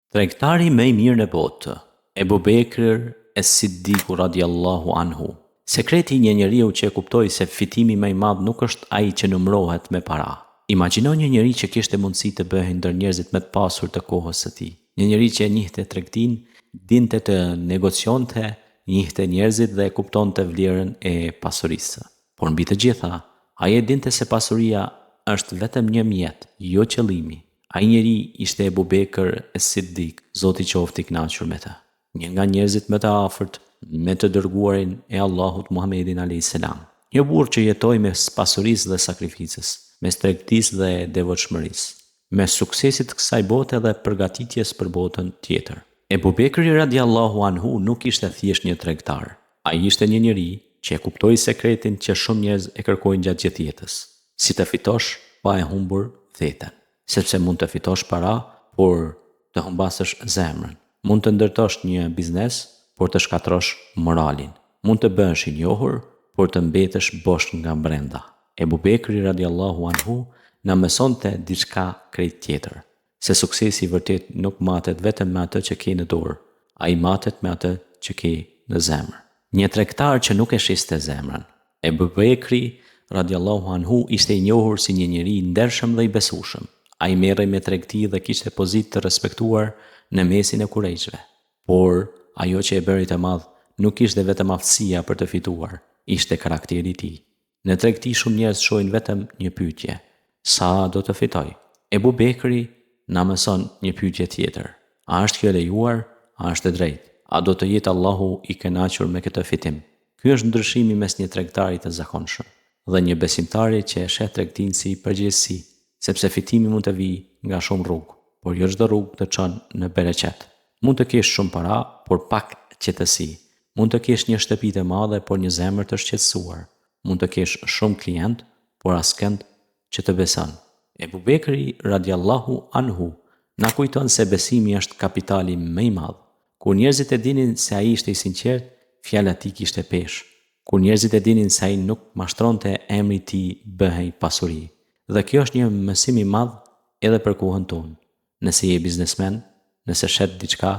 Tregtari më i mirë në botë, Ebu Bekr es-Siddiku radiallahu anhu. Sekreti i një njeriu që e kuptoi se fitimi më i madh nuk është ai që numërohet me para. Imagjino një njeri që kishte mundësi të bëhej ndër njerëzit më të pasur të kohës së tij. Një njeri që e njihte tregtinë, dinte të negocionte, njihte njerëzit dhe e kuptonte vlerën e pasurisë. Por mbi të gjitha, ai e dinte se pasuria është vetëm një mjet, jo qëllimi. Ai njeri ishte Ebu Bekr es-Siddik, Zoti qoftë i kënaqur me të. Një nga njerëzit më të afërt me të dërguarin e Allahut Muhammedin a.s. Një burrë që jetoi mes pasurisë dhe sakrificës, mes tregtisë dhe devotshmërisë, mes suksesit të kësaj bote dhe përgatitjes për botën tjetër. Ebu Bekri radiallahu anhu nuk ishte thjesht një tregtar. Ai ishte një njeri që e kuptoi sekretin që shumë njerëz e kërkojnë gjatë gjithë jetës. Si të fitosh pa e humbur theten. Sepse mund të fitosh para, por të humbasësh zemrën. Mund të ndërtosh një biznes, por të shkatrosh moralin. Mund të bëhesh i njohur, por të mbetesh bosh nga brenda. Ebu Bekri radiallahu anhu na mësonte diçka krejt tjetër, se suksesi i vërtet nuk matet vetëm me atë që ke në dorë, ai matet me atë që ke në zemër. Një tregtar që nuk e shiste zemrën. Ebu Bekri radiallahu anhu ishte i njohur si një njeri i ndershëm dhe i besueshëm. Ai merrej me tregti dhe kishte pozitë të respektuar në mesin e kurajshve. Por ajo që e bëri të madh nuk ishte vetëm aftësia për të fituar, ishte karakteri i tij. Në tregti shumë njerëz shohin vetëm një pyetje: sa do të fitoj? Ebu Bekri na mëson një pyetje tjetër: a është kjo lejuar? A është e drejtë? A do të jetë Allahu i kënaqur me këtë fitim? Ky është ndryshimi mes një tregtari të zakonshëm dhe një besimtari që e sheh tregtinë si përgjegjësi. Sepse fitimi mund të vijë nga shumë rrugë, por jo çdo rrugë të çon në bereqet. Mund të kesh shumë para, por pak qetësi. Mund të kesh një shtëpi të madhe, por një zemër të shqetësuar. Mund të kesh shumë klient, por askënd që të beson. Ebu Bekri radiallahu anhu na kujton se besimi është kapitali më i madh. Kur njerëzit e dinin se ai ishte i sinqert, fjala e tij kishte peshë. Kur njerëzit e dinin se ai nuk mashtronte, emri i tij bëhej pasuri. Dhe kjo është një mësim i madh edhe për kohën tonë. Nëse je biznesmen, nëse shet diçka,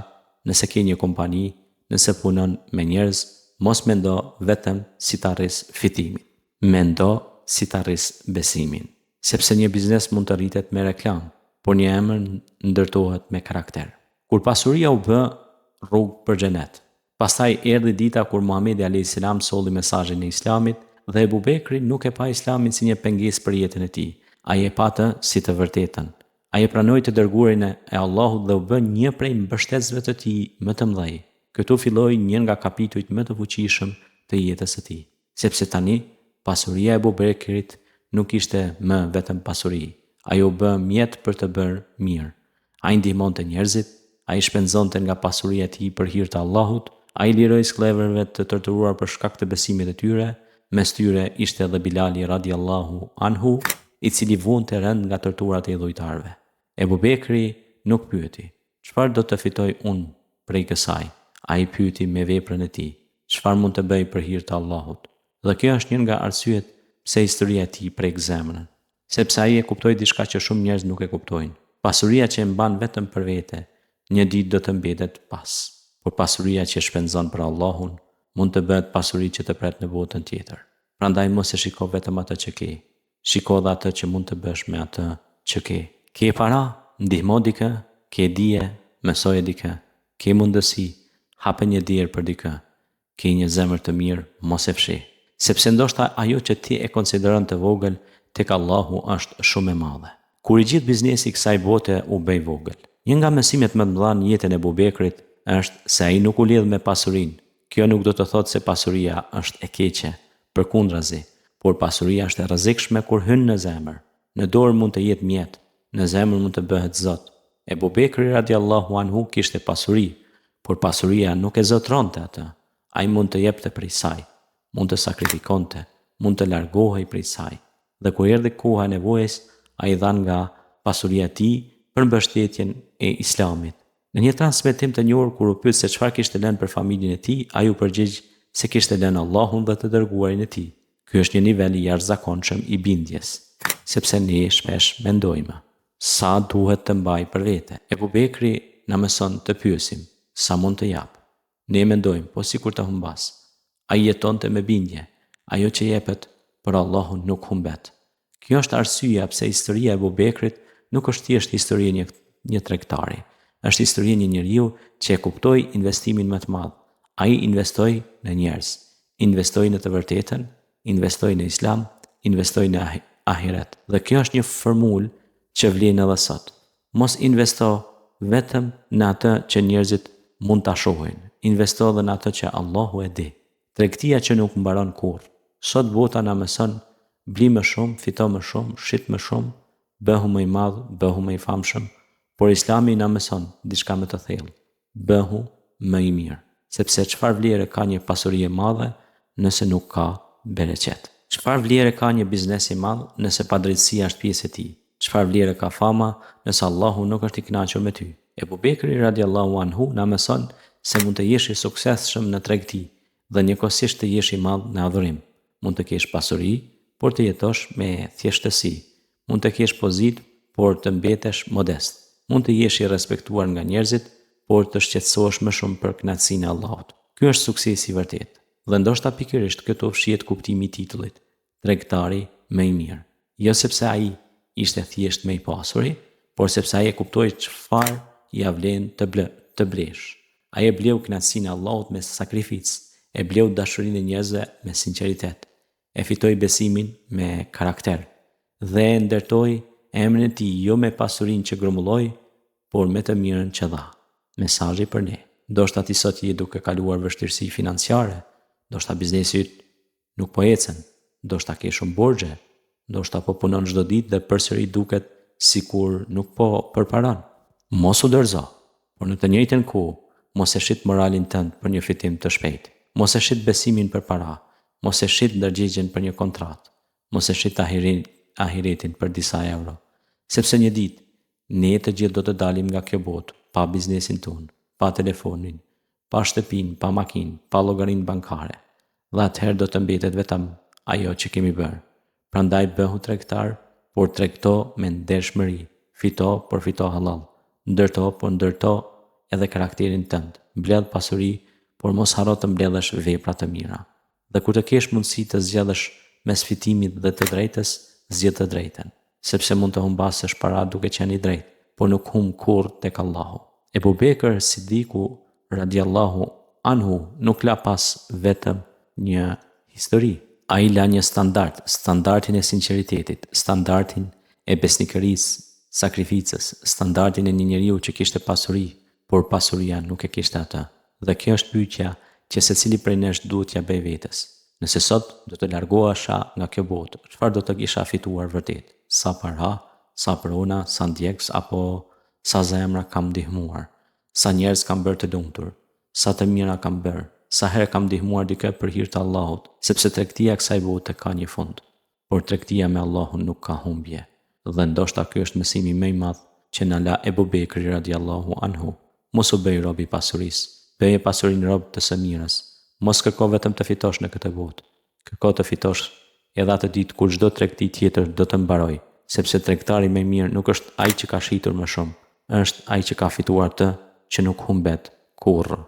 nëse ke një kompani, nëse punon me njerëz, mos mendo vetëm si ta arris fitimin. Mendo si ta arris besimin. Sepse një biznes mund të rritet me reklam, por një emër ndërtohet me karakter. Kur pasuria u bë rrugë për xhenet. Pastaj erdhi dita kur Muhamedi a.s. solli mesazhin e Islamit dhe Ebu Bekri nuk e pa Islamin si një pengesë për jetën e tij. Ai e pa të si të vërtetën. Ai e pranoi të dërguarin e Allahut dhe u bë një prej mbështetësve të tij më të mëdhej. Këtu filloi një nga kapitujt më të fuqishëm të jetës së tij. Sepse tani pasuria e Ebu Bekrit nuk ishte më vetëm pasuri. Ai u bë mjet për të bërë mirë. Ai ndihmonte njerëzit, ai shpenzonte nga pasuria e tij për hir të Allahut, ai liroi skleverëve të torturuar për shkak të besimit të tyre. Mes tyre ishte edhe Bilali radiallahu anhu, i cili vonte rënd nga torturat e dhujtarëve. Ebu Bekri nuk pyeti: çfarë do të fitoj unë prej kësaj? Ai pyeti me veprën e tij: çfarë mund të bëj për hir të Allahut? Dhe kjo është një nga arsyet pse historia e tij prek zemrën, sepse ai e kuptoi diçka që shumë njerëz nuk e kuptojnë. Pasuria që e mban vetëm për vete, një ditë do të mbetet pas. Por pasuria që shpenzon për Allahun mund të bëhet pasuri që të pret në botën tjetër. Prandaj mos e shiko vetëm atë që ke. Shiko dhe atë që mund të bësh me atë që ke. Ke para, ndihmo dikë, ke dije, mësoje dikë, ke mundësi, hape një derë për dikë, ke një zemër të mirë, mos e fshi. Sepse ndoshta ajo që ti e konsideron të vogël, tek Allahu është shumë e madhe. Kur i gjithë biznesi i kësaj bote u bë vogël. Një nga mësimet më të mëdha në jetën e Ebu Bekrit është se ai nuk u lidh me pasurinë. Kjo nuk do të thotë se pasuria është e keqe, përkundrazi. Por pasuria është e rrezikshme kur hyn në zemër. Në dorë mund të jetë mjet, në zemër mund të bëhet zot. Ebu Bekri radiallahu anhu kishte pasuri, por pasuria nuk e zotronte atë. Ai mund të jepte prej saj, mund të sakrifikonte, mund të largohej prej saj. Dhe kur erdhi koha e nevojës, ai dhan nga pasuria e tij për mbështetjen e Islamit. Në një transmetim të njohur kur u pyet se çfarë kishte lënë për familjen e tij, ai u përgjigj se kishte lënë Allahun dhe të dërguarin e tij. Ky është një nivel i jashtëzakonshëm i bindjes, sepse ne shpesh mendojmë: sa duhet të mbaj për vete? Ebu Bekri na mëson të pyesim, sa mund të jap? Ne mendojmë, po sikur të humbas. Ai jetonte me bindje, ajo që jepet për Allahun nuk humbet. Kjo është arsyeja pse historia e Abu Bekrit nuk është thjesht histori e një tregtari. Është histori e një njeriu që e kuptoi investimin më të madh. Ai investoi në njerëz, investoi në të vërtetën, investoi në Islam, investoi në ahiret. Dhe kjo është një formulë që vlen edhe sot. Mos investo vetëm në atë që njerëzit mund ta shohin. Investo edhe në atë që Allahu e di. Tregtia që nuk mbaron kurrë. Sot bota na mëson bli më shumë, fito më shumë, shit më shumë, bëhu më i madh, bëhu më i famshëm, por Islami na mëson diçka më të thellë. Bëhu më i mirë, sepse çfarë vlere ka një pasuri e madhe nëse nuk ka bereqet? Çfarë vlere ka një biznes i madh nëse padrejtësia është pjesë e tij? Çfarë vlere ka fama nëse Allahu nuk është i kënaqur me ty? Ebu Bekri radiallahu anhu na mëson se mund të jesh i suksesshëm në tregti dhe njëkohësisht të jesh i madh në adhurim. Mund të kesh pasuri, por të jetosh me thjeshtësi. Mund të kesh pozitë, por të mbetesh modest. Mund të jesh i respektuar nga njerëzit, por të shqetësohesh më shumë për kënaqësinë e Allahut. Ky është suksesi i vërtetë. Dhe ndoshta pikërisht këtu fshihet kuptimi i titullit, tregtari më i mirë. Jo sepse ai ishte thjesht më i pasuri, por sepse ai e kuptoi çfarë ia vlen të blesh. Ai e bleu kënaqësinë e Allahut me sakrificë, e bleu dashurinë e njerëzve me sinqeritet, e fitoi besimin me karakter dhe e ndërtoi emrin e tij jo me pasurinë që grumulloi, por me të mirën që dha. Mesazhi për ne. Ndoshta ti sot je duke kaluar vështirësi financiare, ndoshta biznesi yt nuk po ecën, ndoshta ke shumë borxhe, ndoshta po punon çdo ditë dhe përsëri duket sikur nuk po përparon. Mos u dorëzo, por në të njëjtën kohë mos e shit moralin tënd për një fitim të shpejtë. Mos e shit besimin për para, mos e shit ndërgjegjen për një kontratë, mos e shit ahiretin për disa euro, sepse një ditë ne të gjithë do të dalim nga kjo botë pa biznesin ton, pa telefonin, pa shtëpinë, pa makinë, pa llogarinë bankare. Dhe atëherë do të mbetet vetëm ajo që kemi bërë. Prandaj bëhu tregtar, por tregto me ndershmëri, fito por fito halal, ndërto por ndërto edhe karakterin tënd, mbledh pasuri, por mos harro të mbledhësh vepra të mira. Dhe kur të kesh mundësi të zgjedhësh mes fitimit dhe të drejtës, zgjedh të drejtën, sepse mund të humbasësh para duke qenë i drejtë, por nuk humb kurrë tek Allahu. Ebu Bekër Siddiku radiallahu anhu nuk la pas vetëm një histori. Ai la një standardin e sinqeritetit, standardin e besnikërisë, sakrificës, standardin e një njeriu që kishte pasuri, por pasuria nuk e kishte atë. Dhe kjo është pyetja që secili prej nesh duhet t'ia bëj vetes. Nëse sot do të largohesha nga kjo botë, çfarë do të kisha fituar vërtet? Sa para, sa prona, sa ndjekës apo sa zemra kam ndihmuar? Sa njerëz kam bërë të lumtur? Sa të mira kam bërë? Sa herë kam ndihmuar dikë për hir të Allahut? Sepse tregtia e kësaj bote ka një fund, por tregtia me Allahun nuk ka humbje. Dhe ndoshta ky është mësimi më i madh që na la Ebu Bekri radiallahu anhu. Mos u bëj rob i pasurisë, bëje pasurinë rob të së mirës. Mos kërko vetëm të fitosh në këtë botë. Kërko të fitosh edhe atë ditë kur çdo tregti tjetër do të mbaroj, sepse tregtari më i mirë nuk është ai që ka shitur më shumë, është ai që ka fituar atë që nuk humbet kurrë.